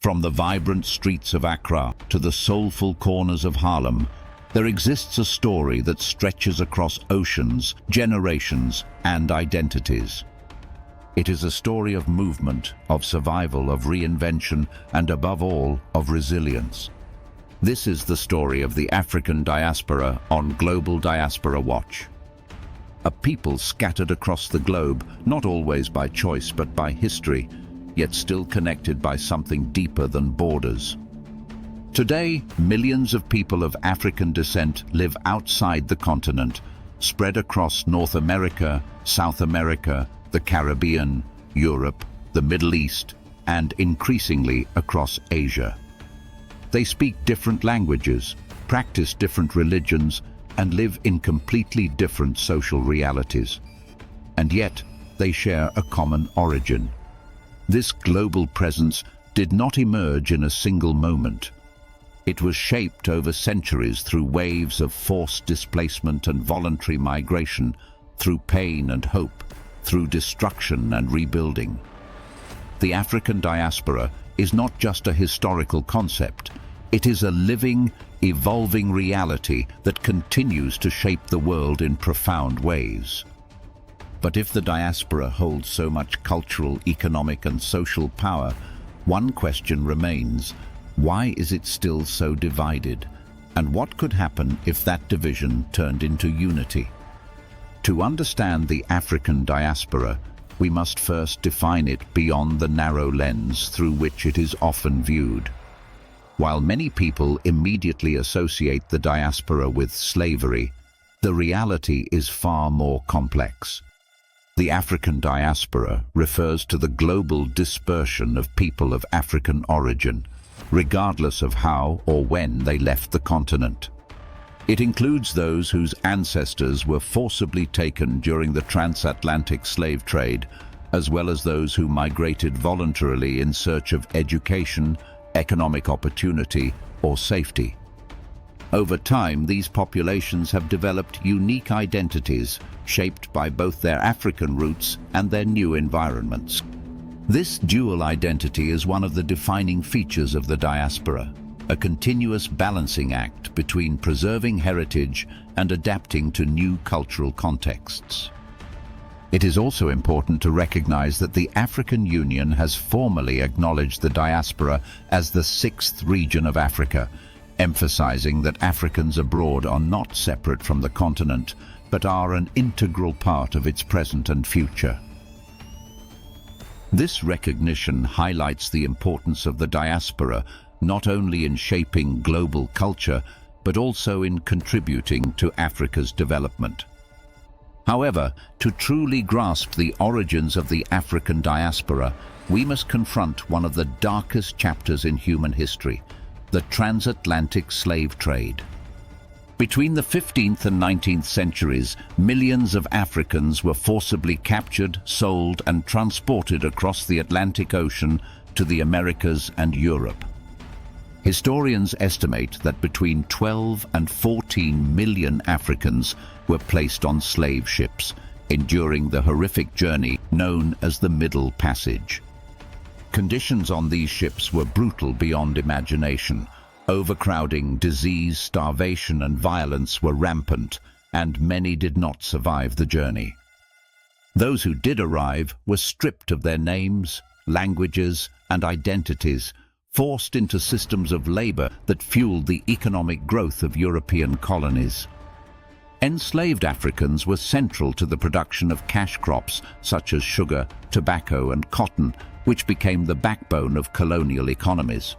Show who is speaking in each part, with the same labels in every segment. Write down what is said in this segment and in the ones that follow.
Speaker 1: From the vibrant streets of Accra to the soulful corners of Harlem, there exists a story that stretches across oceans, generations, and identities. It is a story of movement, of survival, of reinvention, and above all, of resilience. This is the story of the African diaspora on Global Diaspora Watch. A people scattered across the globe, not always by choice but by history, yet still connected by something deeper than borders. Today, millions of people of African descent live outside the continent, spread across North America, South America, the Caribbean, Europe, the Middle East, and increasingly across Asia. They speak different languages, practice different religions, and live in completely different social realities. And yet, they share a common origin. This global presence did not emerge in a single moment. It was shaped over centuries through waves of forced displacement and voluntary migration, through pain and hope, through destruction and rebuilding. The African diaspora is not just a historical concept. It is a living, evolving reality that continues to shape the world in profound ways. But if the diaspora holds so much cultural, economic, and social power, one question remains: why is it still so divided? And what could happen if that division turned into unity? To understand the African diaspora, we must first define it beyond the narrow lens through which it is often viewed. While many people immediately associate the diaspora with slavery, the reality is far more complex. The African diaspora refers to the global dispersion of people of African origin, regardless of how or when they left the continent. It includes those whose ancestors were forcibly taken during the transatlantic slave trade, as well as those who migrated voluntarily in search of education, economic opportunity, or safety. Over time, these populations have developed unique identities, shaped by both their African roots and their new environments. This dual identity is one of the defining features of the diaspora, a continuous balancing act between preserving heritage and adapting to new cultural contexts. It is also important to recognize that the African Union has formally acknowledged the diaspora as the sixth region of Africa, emphasizing that Africans abroad are not separate from the continent, but are an integral part of its present and future. This recognition highlights the importance of the diaspora not only in shaping global culture, but also in contributing to Africa's development. However, to truly grasp the origins of the African diaspora, we must confront one of the darkest chapters in human history: the transatlantic slave trade. Between the 15th and 19th centuries, millions of Africans were forcibly captured, sold, and transported across the Atlantic Ocean to the Americas and Europe. Historians estimate that between 12 and 14 million Africans were placed on slave ships, enduring the horrific journey known as the Middle Passage. Conditions on these ships were brutal beyond imagination. Overcrowding, disease, starvation, and violence were rampant, and many did not survive the journey. Those who did arrive were stripped of their names, languages, and identities, forced into systems of labor that fueled the economic growth of European colonies. Enslaved Africans were central to the production of cash crops such as sugar, tobacco, and cotton, which became the backbone of colonial economies.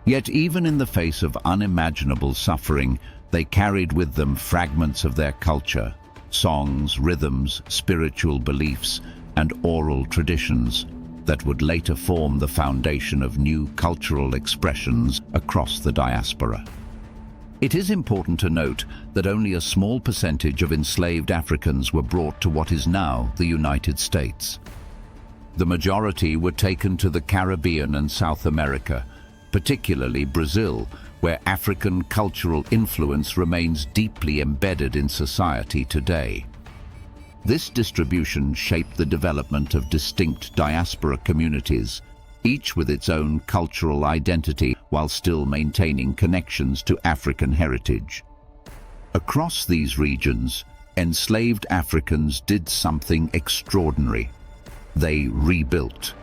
Speaker 1: Yet even in the face of unimaginable suffering, they carried with them fragments of their culture: songs, rhythms, spiritual beliefs, and oral traditions that would later form the foundation of new cultural expressions across the diaspora. It is important to note that only a small percentage of enslaved Africans were brought to what is now the United States. The majority were taken to the Caribbean and South America, particularly Brazil, where African cultural influence remains deeply embedded in society today. This distribution shaped the development of distinct diaspora communities, each with its own cultural identity while still maintaining connections to African heritage. Across these regions, enslaved Africans did something extraordinary. They rebuilt.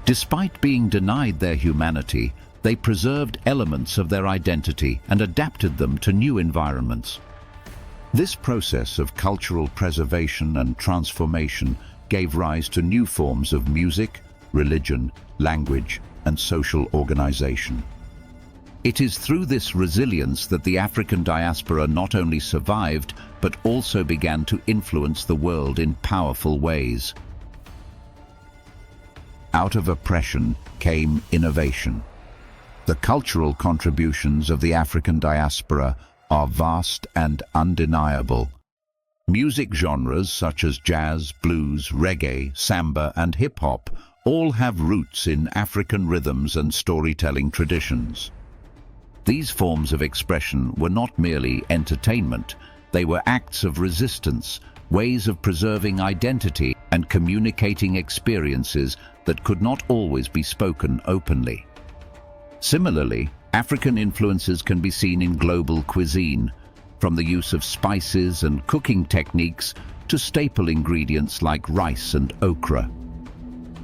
Speaker 1: Despite being denied their humanity, they preserved elements of their identity and adapted them to new environments. This process of cultural preservation and transformation gave rise to new forms of music, religion, language, and social organization. It is through this resilience that the African diaspora not only survived, but also began to influence the world in powerful ways. Out of oppression came innovation. The cultural contributions of the African diaspora are vast and undeniable. Music genres such as jazz, blues, reggae, samba, and hip-hop all have roots in African rhythms and storytelling traditions. These forms of expression were not merely entertainment, they were acts of resistance, ways of preserving identity and communicating experiences that could not always be spoken openly. Similarly, African influences can be seen in global cuisine, from the use of spices and cooking techniques to staple ingredients like rice and okra.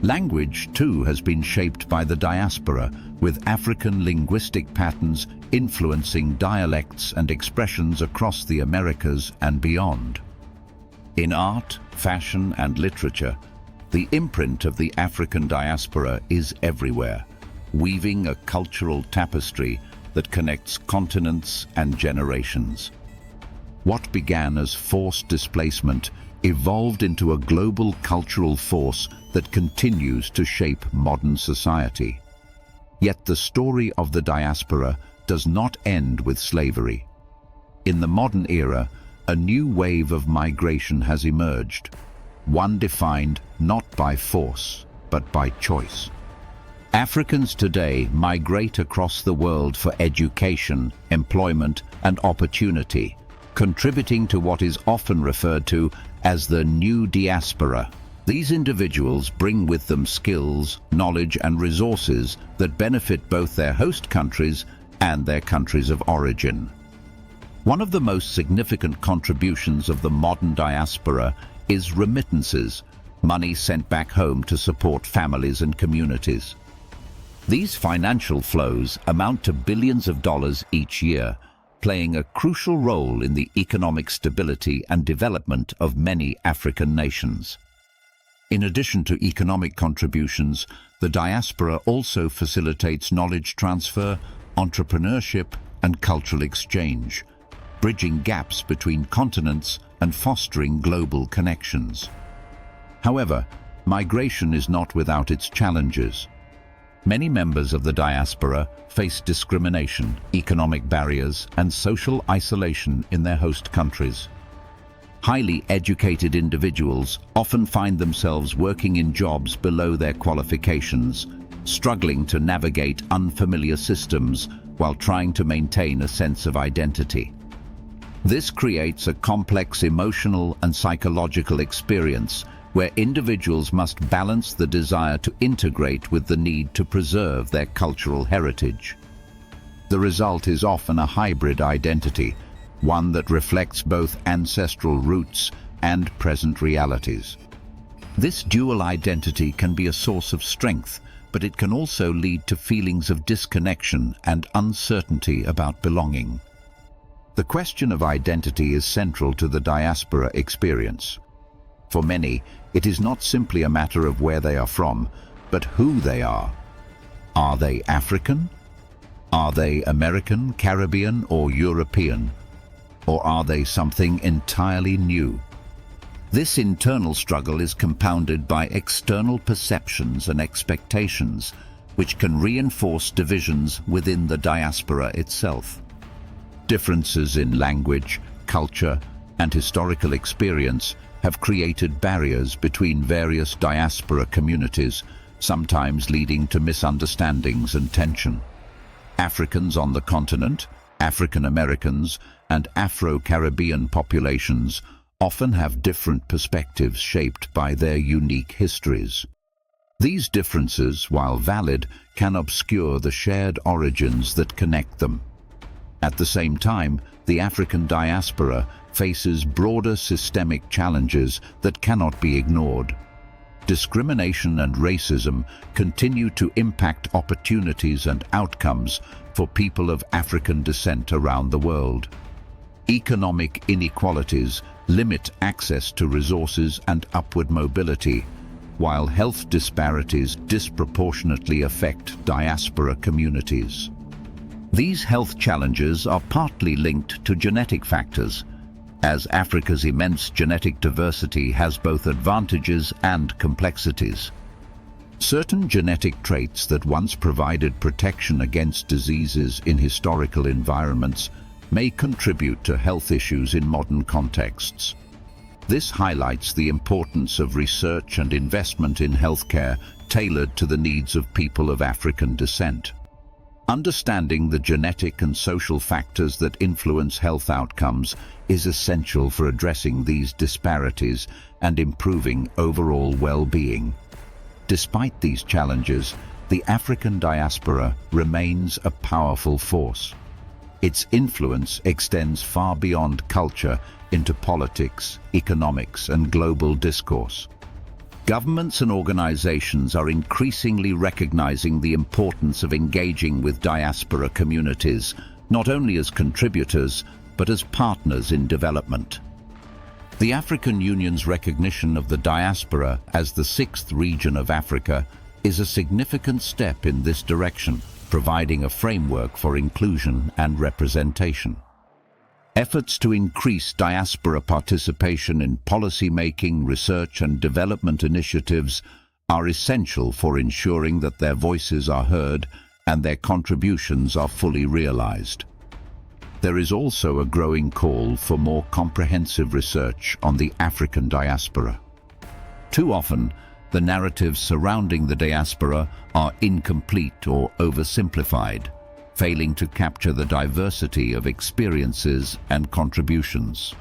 Speaker 1: Language, too, has been shaped by the diaspora, with African linguistic patterns influencing dialects and expressions across the Americas and beyond. In art, fashion, and literature, the imprint of the African diaspora is everywhere, weaving a cultural tapestry that connects continents and generations. What began as forced displacement evolved into a global cultural force that continues to shape modern society. Yet the story of the diaspora does not end with slavery. In the modern era, a new wave of migration has emerged, one defined not by force, but by choice. Africans today migrate across the world for education, employment, and opportunity, contributing to what is often referred to as the new diaspora. These individuals bring with them skills, knowledge, and resources that benefit both their host countries and their countries of origin. One of the most significant contributions of the modern diaspora is remittances, money sent back home to support families and communities. These financial flows amount to billions of dollars each year, playing a crucial role in the economic stability and development of many African nations. In addition to economic contributions, the diaspora also facilitates knowledge transfer, entrepreneurship, and cultural exchange, bridging gaps between continents and fostering global connections. However, migration is not without its challenges. Many members of the diaspora face discrimination, economic barriers, and social isolation in their host countries. Highly educated individuals often find themselves working in jobs below their qualifications, struggling to navigate unfamiliar systems while trying to maintain a sense of identity. This creates a complex emotional and psychological experience where individuals must balance the desire to integrate with the need to preserve their cultural heritage. The result is often a hybrid identity, one that reflects both ancestral roots and present realities. This dual identity can be a source of strength, but it can also lead to feelings of disconnection and uncertainty about belonging. The question of identity is central to the diaspora experience. For many, it is not simply a matter of where they are from, but who they are. Are they African? Are they American, Caribbean, or European? Or are they something entirely new? This internal struggle is compounded by external perceptions and expectations, which can reinforce divisions within the diaspora itself. Differences in language, culture, and historical experience have created barriers between various diaspora communities, sometimes leading to misunderstandings and tension. Africans on the continent, African Americans, and Afro-Caribbean populations often have different perspectives shaped by their unique histories. These differences, while valid, can obscure the shared origins that connect them. At the same time, the African diaspora faces broader systemic challenges that cannot be ignored. Discrimination and racism continue to impact opportunities and outcomes for people of African descent around the world. Economic inequalities limit access to resources and upward mobility, while health disparities disproportionately affect diaspora communities. These health challenges are partly linked to genetic factors, as Africa's immense genetic diversity has both advantages and complexities. Certain genetic traits that once provided protection against diseases in historical environments may contribute to health issues in modern contexts. This highlights the importance of research and investment in healthcare tailored to the needs of people of African descent. Understanding the genetic and social factors that influence health outcomes is essential for addressing these disparities and improving overall well-being. Despite these challenges, the African diaspora remains a powerful force. Its influence extends far beyond culture into politics, economics, and global discourse. Governments and organizations are increasingly recognizing the importance of engaging with diaspora communities, not only as contributors, but as partners in development. The African Union's recognition of the diaspora as the sixth region of Africa is a significant step in this direction, providing a framework for inclusion and representation. Efforts to increase diaspora participation in policy-making, research and development initiatives are essential for ensuring that their voices are heard and their contributions are fully realized. There is also a growing call for more comprehensive research on the African diaspora. Too often, the narratives surrounding the diaspora are incomplete or oversimplified, failing to capture the diversity of experiences and contributions.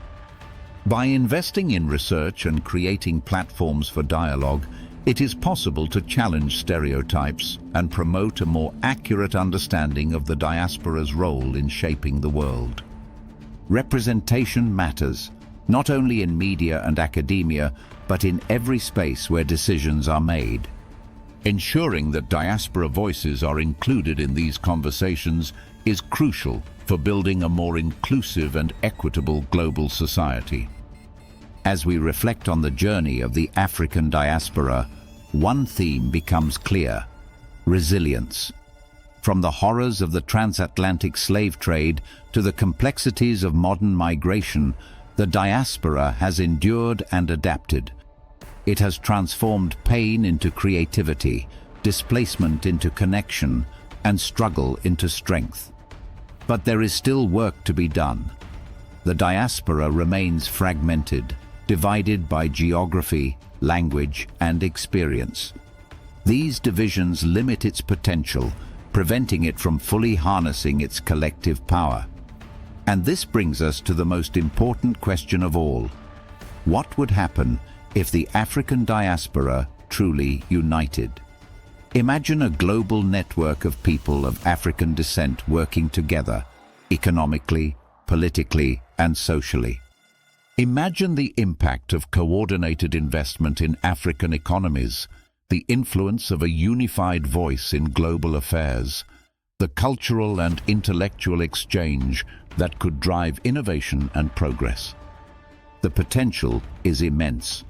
Speaker 1: By investing in research and creating platforms for dialogue, it is possible to challenge stereotypes and promote a more accurate understanding of the diaspora's role in shaping the world. Representation matters, not only in media and academia, but in every space where decisions are made. Ensuring that diaspora voices are included in these conversations is crucial for building a more inclusive and equitable global society. As we reflect on the journey of the African diaspora, one theme becomes clear: resilience. From the horrors of the transatlantic slave trade to the complexities of modern migration, the diaspora has endured and adapted. It has transformed pain into creativity, displacement into connection, and struggle into strength. But there is still work to be done. The diaspora remains fragmented, divided by geography, language, and experience. These divisions limit its potential, preventing it from fully harnessing its collective power. And this brings us to the most important question of all: what would happen if the African diaspora truly united? Imagine a global network of people of African descent working together, economically, politically, and socially. Imagine the impact of coordinated investment in African economies, the influence of a unified voice in global affairs, the cultural and intellectual exchange that could drive innovation and progress. The potential is immense.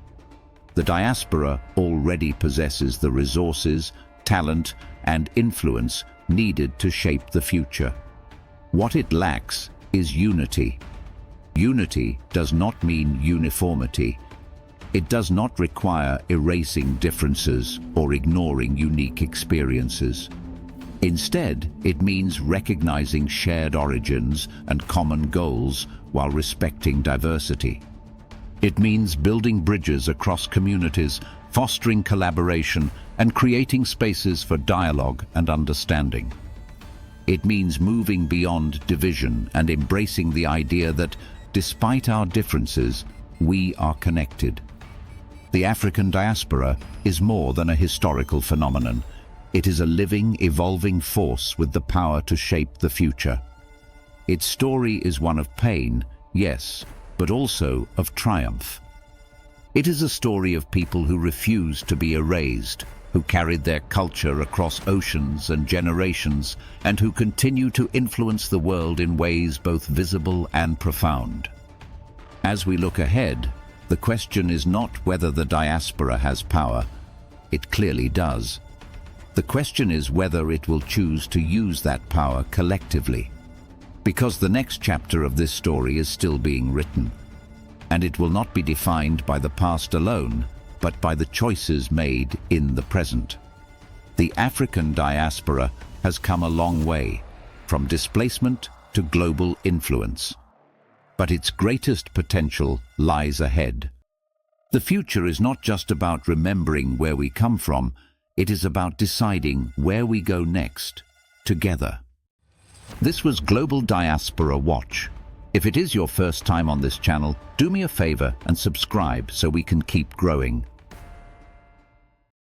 Speaker 1: The diaspora already possesses the resources, talent, and influence needed to shape the future. What it lacks is unity. Unity does not mean uniformity. It does not require erasing differences or ignoring unique experiences. Instead, it means recognizing shared origins and common goals while respecting diversity. It means building bridges across communities, fostering collaboration, and creating spaces for dialogue and understanding. It means moving beyond division and embracing the idea that, despite our differences, we are connected. The African diaspora is more than a historical phenomenon. It is a living, evolving force with the power to shape the future. Its story is one of pain, yes, but also of triumph. It is a story of people who refused to be erased, who carried their culture across oceans and generations, and who continue to influence the world in ways both visible and profound. As we look ahead, the question is not whether the diaspora has power. It clearly does. The question is whether it will choose to use that power collectively. Because the next chapter of this story is still being written, and it will not be defined by the past alone, but by the choices made in the present. The African diaspora has come a long way, from displacement to global influence. But its greatest potential lies ahead. The future is not just about remembering where we come from, it is about deciding where we go next, together. This was Global Diaspora Watch. If it is your first time on this channel, do me a favor and subscribe so we can keep growing.